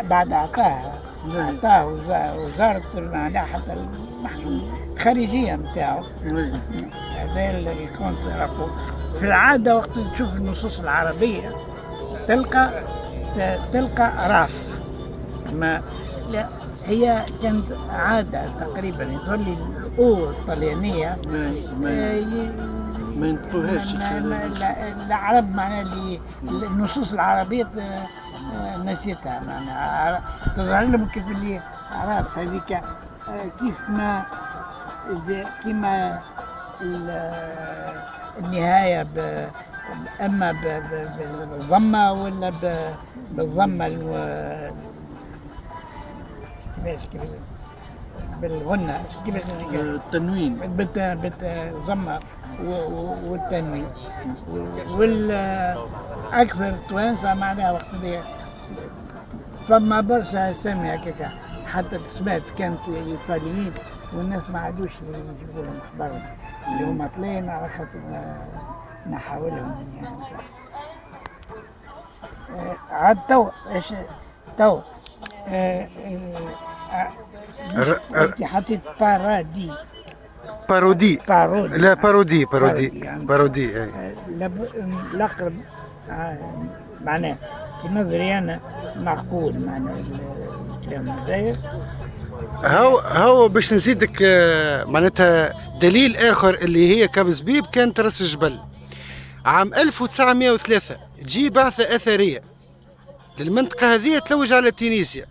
بعد أعطاه وزارة معناها حتى المحكمة الخارجية نتاعو. هذا اللي كنت نعرفه. في العادة وقت تشوف النصوص العربية تلقى راف، ما لا هي كانت عادة تقريبا يظل الأو الطليانية ما ينطقوهاش العرب، معناها النصوص العربية نسيتها، معناها تظهر لهم كيف اللي عرف هذيك كيف ما كيما النهاية اما بالضمة ولا بالضمة بالغنة، كيفاش التنوين بالضمة والتنوين. والأكثر التوانسة معناها وقت اللي فما برشا أسامي هكاكا حتى تسمات كانت إيطاليين والناس ما عادوش يجيبوا لهم أخبار اللي هما طلعين على خاطر نحاولهم يعني. عاد تو انت حطيت بارودي لا بارودي يعني بارودي الأقرب معناه في نظري أنا معقول معناه الكلام هذايا. هاو باش نزيدك معناتها دليل آخر اللي هي كابزبيب كانت راس الجبل. عام 1903 تجي بعثة أثرية للمنطقة هذه تلوج على تينيسيا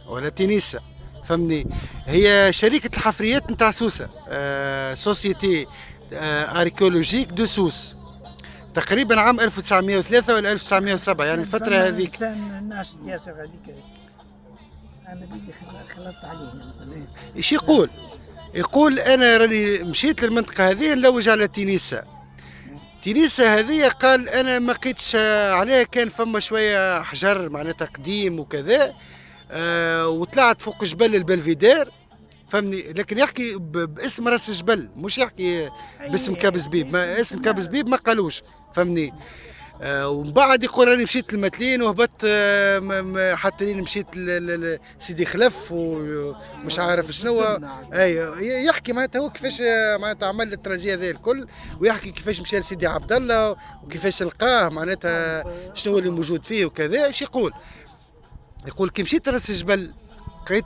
ولا تينيسا، فهمني. هي شركة الحفريات نتاع سوسة، سوسيتي أركيولوجيك دو سوس، تقريبا عام 1903 ولا 1907 يعني الفترة هذيك. الناس ياسر هذيك أنا بدي خلطت عليهم. إيش يقول أنا راني مشيت للمنطقة هذه نلوج على تينيسا. تينيسا هذه قال أنا ما لقيتش عليها، كان فما شوية حجر معناتها قديم وكذا، وطلعت فوق جبل البلفيدير، فهمني. لكن يحكي باسم راس الجبل، مش يحكي باسم كابزبيب. ما اسم كابزبيب ما قالوش، فهمني. ومن بعد يقول راني مشيت للمتلين وهبطت حتى لين مشيت لسيدي خلف ومش عارف شنو. اي يحكي معناتها هو كيفاش معناتها عمل التراجي هذا الكل، ويحكي كيفاش مشى لسيدي عبد الله وكيفاش لقاه معناتها شنو اللي موجود فيه وكذا. ايش يقول كي مشيت راس الجبل لقيت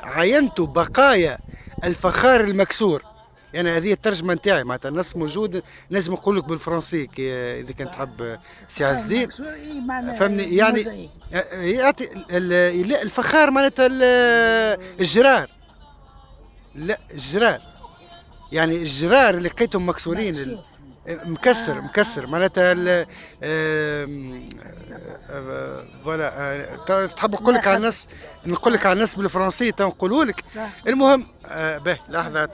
عاينت بقايا الفخار المكسور. يعني هذه الترجمه نتاعي معناتها النص موجود، نجم نقول لك بالفرنسي اذا كنت تحب سي عز الدين، فهمني. يعني يعطي الفخار معناتها الجرار، لا الجرار يعني الجرار اللي لقيتهم مكسورين، مكسر معناتها فوالا. تحب نقول لك على النص بالفرنسي تنقولوا لك. المهم به لحظه